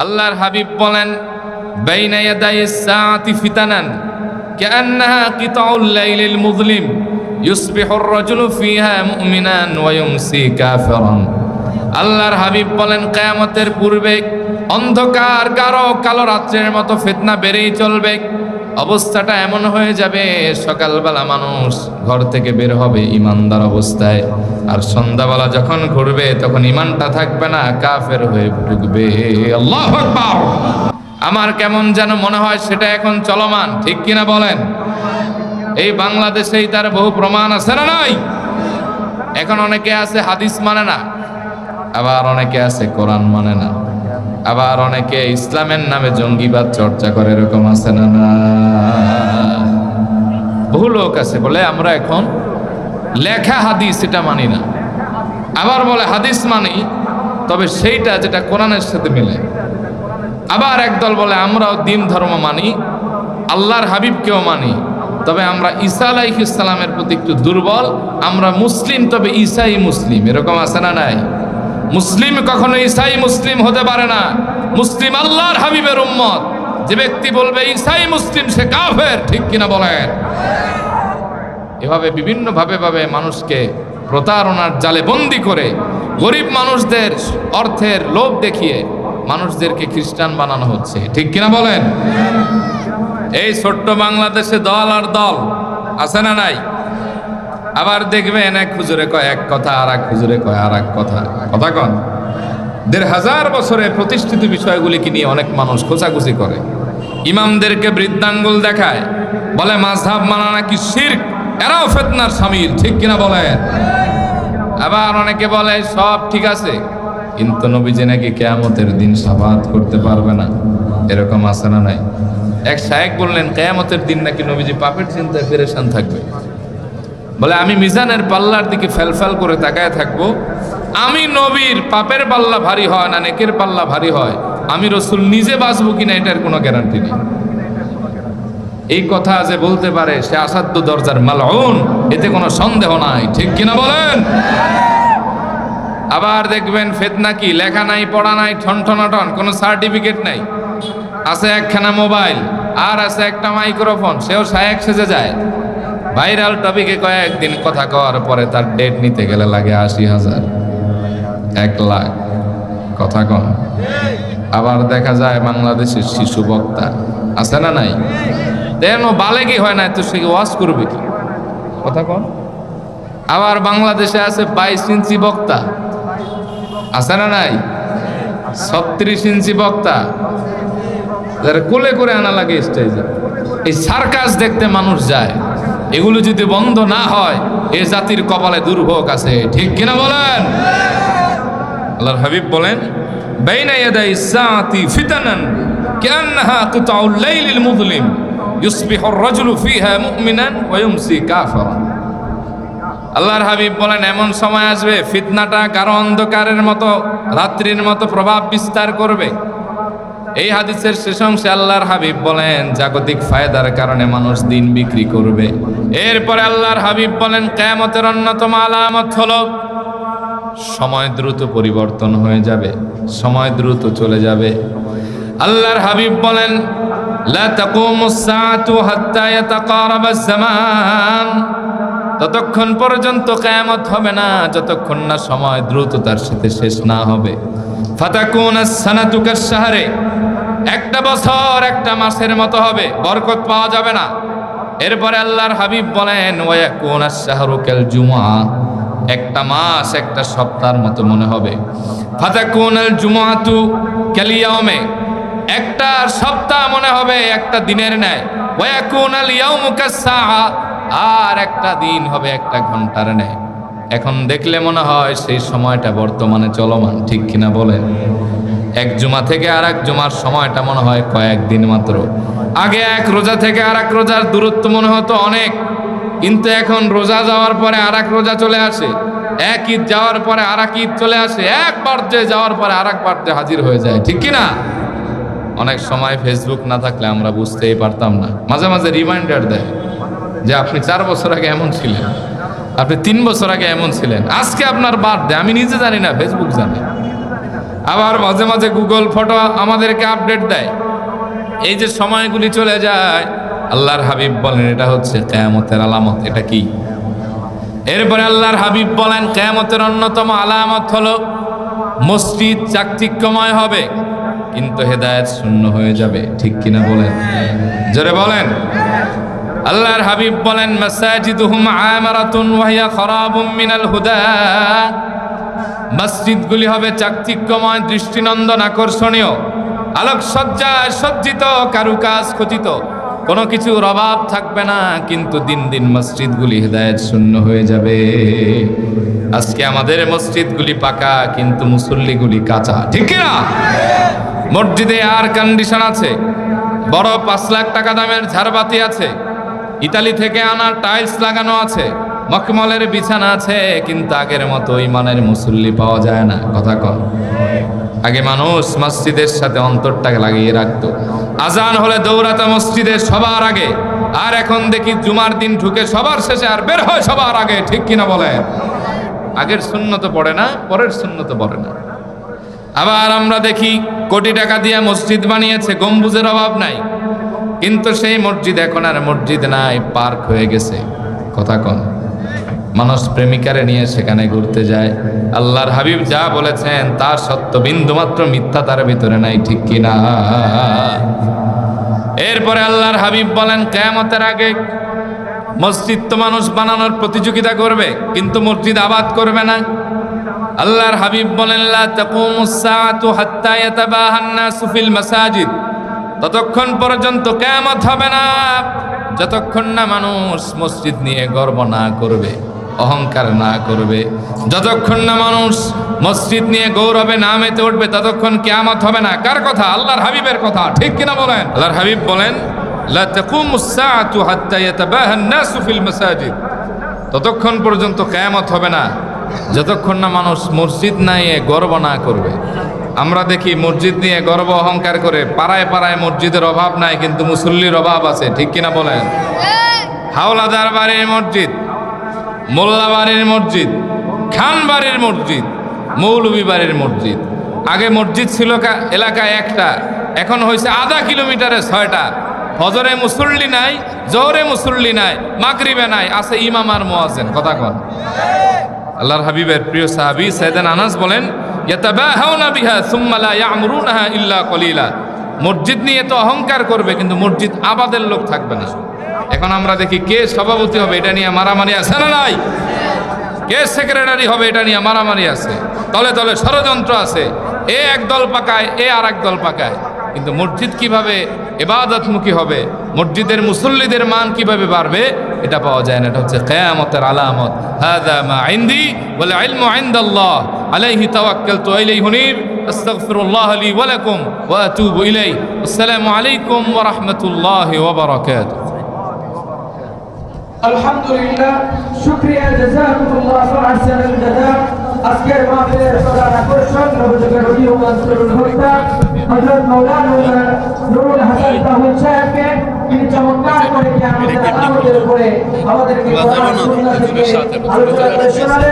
আল্লাহর হাবিব বলেন, বাইনা ইয়াদাইস সাআতি ফিতানান কাআন্নাহা কিতাউল লাইলিল মুযলিম ইউসবিহুর রাজুলু ফিহা মুমিনান ওয়া ইউমসি কাফিরান। আল্লাহর হাবিব বলেন, কিয়ামতের পূর্বে অন্ধকার গাঢ় কালো রাত্রের মতো ফিতনা বেড়েই চলবে। অবস্থাটা এমন হয়ে যাবে, সকালবেলা মানুষ ঘর থেকে বের হবে ইমানদার অবস্থায়, আর সন্ধ্যাবেলা যখন ঘুরবে তখন ইমানটা থাকবে না, কাফের হয়ে ঢুকবে। আল্লাহু আকবার। আমার কেমন যেন মনে হয় সেটা এখন চলমান, ঠিক কিনা বলেন? এই বাংলাদেশেই তার বহু প্রমাণ আছে না নাই? এখন অনেকে আছে হাদিস মানে না, আবার অনেকে আছে কোরআন মানে না, আবার অনেকে ইসলামের নামে জঙ্গিবাদ চর্চা করে, এরকম আছে না না? বহু লোক আছে বলে আমরা এখন লেখা হাদিস এটা মানি না, আবার বলে হাদিস মানি তবে সেইটা যেটা কোরআনের সাথে মিলে। আবার একদল বলে আমরাও দিন ধর্ম মানি, আল্লাহর হাবিবকেও মানি, তবে আমরা ঈসা আলাইহিস সালামের প্রতি একটু দুর্বল, আমরা মুসলিম তবে ঈসাই মুসলিম, এরকম আছে না নাই? মুসলিম কখনো ঈসাই মুসলিম হতে পারে না, মুসলিম আল্লাহর হাবিবের উম্মত। যে ব্যক্তি বলবে ঈসাই মুসলিম সে কাফের, ঠিক কিনা বলেন? এভাবে বিভিন্ন ভাবে মানুষকে প্রতারণার জালে বন্দী করে, গরিব মানুষদের অর্থের লোভ দেখিয়ে মানুষদেরকে খ্রিস্টান বানানো হচ্ছে, ঠিক কিনা বলেন? এই ছোট্ট বাংলাদেশে দল আর দল আছে না নাই? আবার দেখবেন এক হুজুরে কয় এক কথা, আর এক হুজুরে কয় আর এক কথা। কথা কন ১৫০০ বছরে প্রতিষ্ঠিত বিষয়গুলিকে নিয়ে অনেক মানুষ খোঁচাখুচি করে, ইমামদেরকে বৃদ্ধাঙ্গুল দেখায়, বলে মাযহাব মানা নাকি শিরক, এরাও ফিতনার শামিল, ঠিক কিনা বলেন? আবার অনেকে বলে সব ঠিক আছে কিন্তু নবীজি নাকি কিয়ামতের দিন শাফাআত করতে পারবে না, এরকম আছে না নাই? এক শায়েখ বললেন কিয়ামতের দিন নাকি নবীজি পাপের চিন্তায় পেরেশান থাকবে, বলে আমি মিজানের পাল্লার দিকে ফেলফেল করে তাকায় থাকবো, আমি নবীর পাপের পাল্লা ভারী হয় না নেকের পাল্লা ভারী হয়, আমি রসুল নিজে বাঁচবো কিনা এটার কোনো গ্যারান্টি নেই। এই কথা যে বলতে পারে সে আসাধ্য দরজার মালউন, এতে কোনো সন্দেহ নাই, ঠিক কিনা বলেন? আবার দেখবেন ফিতনা কি, লেখা নাই পড়া নাই ঠনঠনাটন, কোনো সার্টিফিকেট নাই, আছে একখানা মোবাইল আর আছে একটা মাইক্রোফোন, সেও শায়েখ সেজে যায়, ভাইরাল টপিকে কয়েকদিন কথা কওয়ার পরে তার ডেট নিতে গেলে লাগে ৮০,০০০, ১,০০,০০০। কথা কন। আবার দেখা যায় বাংলাদেশের শিশু বক্তা আছে না নাই? তেন বালেগি হয় না তো সে ওয়াজ করবে কি? কথা কন। আবার বাংলাদেশে আছে ২২ ইঞ্চি বক্তা আছে না নাই? ৩৬ ইঞ্চি বক্তা যারা কোলে করে আনা লাগে স্টেজে। এই সার্কাস দেখতে মানুষ যায়, এগুলো যদি বন্ধ না হয় এ জাতির কপালে দুর্ভোগ আছে, ঠিক কিনা বলেন? আল্লাহর হাবিব বলেন, বাইনা ইয়াদাইস সাআতি ফিতানান কাআন্নাহা কিতাউল লাইলিল মুযলিম ইউসবিহুর রাজুলু ফিহা মুমিনান ওয়া ইউমসি কাফিরান। আল্লাহর হাবিব বলেন এমন সময় আসবে ফিতনাটা গাঢ় অন্ধকারের মতো রাত্রির মতো প্রভাব বিস্তার করবে। এই হাদিসের শেষ অংশে আল্লাহর হাবিব বলেন জাগতিক ফায়দার কারণে মানুষ দিন বিক্রি করবে। এরপরে আল্লাহর হাবিব বলেন কিয়ামতের অন্যতম আলামত হলো সময় দ্রুত পরিবর্তন হয়ে যাবে, সময় দ্রুত চলে যাবে। আল্লাহর হাবিব বলেন লা তাকুমুস সাআতু হাত্তা ইয়াতাকারাবাজ জামান, ততক্ষণ পর্যন্ত কিয়ামত হবে না যতক্ষণ না সময় দ্রুততার সাথে শেষ না হবে। ফাতাকুনাস সানাতু কাশ-শাহরি, একটা বছর একটা মাসের মতো হবে, বরকত পাওয়া যাবে না। এরপরে আল্লাহর হাবিব বলেন ওয়ায়াকুনাস শাহরু কাল জুমআ, একটা মাস একটা সপ্তাহের মতো মনে হবে। ফাতাকুনাল জুমআতু কাল ইয়াউমি, একটা সপ্তাহ মনে হবে একটা দিনের ন্যায়। ওয়ায়াকুনাল ইয়াউমু কাস-সাআ, আর একটা দিন হবে একটা ঘন্টার ন্যায়। এখন দেখলে মনে হয় সেই সময়টা বর্তমানে চলমান, ঠিক কিনা বলেন? এক জুমা থেকে আর এক জুমার সময়টা মনে হয় কয়েকদিন মাত্র। আগে এক রোজা থেকে আর এক রোজার দূরত্ব মনে হতো অনেক, কিন্তু এখন রোজা যাওয়ার পরে আর এক রোজা চলে আসে, এক ঈদ যাওয়ার পরে আর এক ঈদ চলে আসে, এক বার্থডে যাওয়ার পরে আর এক বার্থডে হাজির হয়ে যায়, ঠিক কিনা? অনেক সময় ফেসবুক না থাকলে আমরা বুঝতেই পারতাম না, মাঝে মাঝে রিমাইন্ডার দেয় যে আপনি 4 বছর আগে এমন ছিলেন, আপনি 3 বছর আগে এমন ছিলেন, আজকে আপনার বার্থডে। আমি নিজে জানি না, ফেসবুক জানে। আবার মাঝে মাঝে গুগল ফটো আমাদেরকে আপডেট দেয়। এই যে সময়গুলি চলে যায়, আল্লাহর হাবিব বলেন এটা হচ্ছে কিয়ামতের আলামত। এটা কি? এরপরে আল্লাহর হাবিব বলেন কিয়ামতের অন্যতম আলামত হলো মসজিদ চাকচিক্যময় হবে কিন্তু হেদায়েত শূন্য হয়ে যাবে। ঠিক কিনা বলেন? জোরে বলেন। আল্লাহর হাবিব বলেন মাসাজিদুহুম আমারাতুন ওয়া হিয়া খারাবুম মিনাল হুদা। মসজিদগুলি হবে চাকচিক্যময়, দৃষ্টিনন্দন, আকর্ষণীয়, আলোকসজ্জায় সজ্জিত, কারুকাজ খচিত, কোনো কিছুর অভাব থাকবে না, কিন্তু দিন দিন মসজিদগুলি হেদায়েত শূন্য হয়ে যাবে। আজকে আমাদের মসজিদগুলি পাকা কিন্তু মুসল্লিগুলি কাঁচা। ঠিক কিনা? মসজিদে এয়ার কন্ডিশন আছে, বড় 5 লাখ টাকা দামের ঝাড়বাতি আছে, ইতালি থেকে আনা টাইলস লাগানো আছে, মখমলের বিছানা আছে, কিন্তু আগের মতো ইমানের মুসল্লি পাওয়া যায় না। কথা কন। আগে মানুষ মসজিদের সাথে অন্তরটাকে লাগিয়ে রাখতো, আজান হলে দৌড়াতো মসজিদের সবার আগে, আর এখন দেখি জুমার দিন ঢুকে সবার শেষে আর বের হয় সবার আগে। ঠিক কিনা বলেন? আগের সুন্নত পড়ে না, পরের সুন্নত পড়ে না। আবার আমরা দেখি কোটি টাকা দিয়ে মসজিদ বানিয়েছে, গম্বুজের অভাব নাই, কিন্তু সেই মসজিদ এখন আর মসজিদ নাই, পার্ক হয়ে গেছে। কথা কন। মানুষ প্রেমিকারে নিয়ে সেখানে ঘুরতে যায়। আল্লাহর হাবিব যা বলেছেন তার সত্য বিন্দুমাত্র মিথ্যা তার ভিতরে নাই। ঠিক কিনা? এরপরে আল্লাহর হাবিব বলেন কিয়ামতের আগে মসজিদ তো মানুষ বানানোর প্রতিযোগিতা করবে কিন্তু মসজিদ আবাদ করবে না। আল্লাহর হাবিব বলেন লা তাকুমুস সাআতু হাত্তা ইয়াতাবাহান নাসু ফিল মাসাজিদ। ততক্ষণ পর্যন্ত কিয়ামত হবে না যতক্ষণ না মানুষ মসজিদ নিয়ে গর্ব না করবে, অহংকার না করবে, যতক্ষণ না মানুষ মসজিদ নিয়ে গৌরবে না মেতে উঠবে, ততক্ষণ কিয়ামত হবে না। কার কথা? আল্লাহর হাবিবের কথা। ঠিক কিনা বলেন? আল্লাহর হাবিব বলেন লা তাকুমুস সাআতু হাত্তা ইয়াতাবাহান নাসু ফিল মাসাজিদ। ততক্ষণ পর্যন্ত কিয়ামত হবে না যতক্ষণ না মানুষ মসজিদ নিয়ে গর্ব না করবে। আমরা দেখি মসজিদ নিয়ে গর্ব অহংকার করে, পাড়ায় পাড়ায় মসজিদের অভাব নাই কিন্তু মুসল্লির অভাব আছে। ঠিক কিনা বলেন? হাওলাদার বাড়ির মসজিদ, মোল্লা বাড়ির মসজিদ, খান বাড়ির মসজিদ, মৌলভী বাড়ির মসজিদ। আগে মসজিদ ছিল এলাকায় একটা, এখন হয়েছে আধা কিলোমিটারে 6টা। ফজরে মুসল্লি নাই, জোহরে মুসল্লি নাই, মাগরিবে নাই, আছে ইমাম আর মুয়াজ্জিন। কথা কন। আল্লাহর হাবিবের প্রিয় সাহাবী সাইয়েদনা আনাস বলেন ইয়াতাবাহাউনা বিহা সুম্মা লা ইয়ামরুনাহা ইল্লা কলিলা। মসজিদ নিয়ে তো অহংকার করবে কিন্তু মসজিদ আবাদের লোক থাকবে না। এখন আমরা দেখি কে সভাপতি হবে এটা নিয়ে মারামারি আছে না নাই? কে সেক্রেটারি হবে এটা নিয়ে মারামারি আছে, তলে তলে ষড়যন্ত্র আছে। এ এক দল পাকায়, এ আর এক দল পাকায়, কিন্তু মসজিদ কিভাবে ইবাদতমুখী হবে, মসজিদের মুসল্লিদের মান কিভাবে বাড়বে, এটা পাওয়া যায় না। এটা হচ্ছে কিয়ামতের আলামত। হাযা মা ইনদি ওয়াল ইলমু ইনদাল্লাহ আলাইহি তাওয়াক্কালতু ইলাইহি হুনীব আস্তাগফিরুল্লাহ লি ওয়া লাকুম ওয়া আতুবু ইলাইহি। আসসালামু আলাইকুম ওয়া রাহমাতুল্লাহি ওয়া বারাকাতুহু। আলহামদুলিল্লাহ, শুকরিয়া, জাযাকুমুল্লাহ আহসানাল জাযা। আজকের মাহফিলের প্রধান আকর্ষণ নবযুগের অলি ও আনসারুল হুদা হযরত মাওলানা নুরুল হাসান তাহুর সাহেবকে, তিনি চমৎকার করে কিয়ামতের আলামতের উপরে আমাদেরকে কোরআন সুন্নাহ থেকে আলোচনা করে শোনালেন।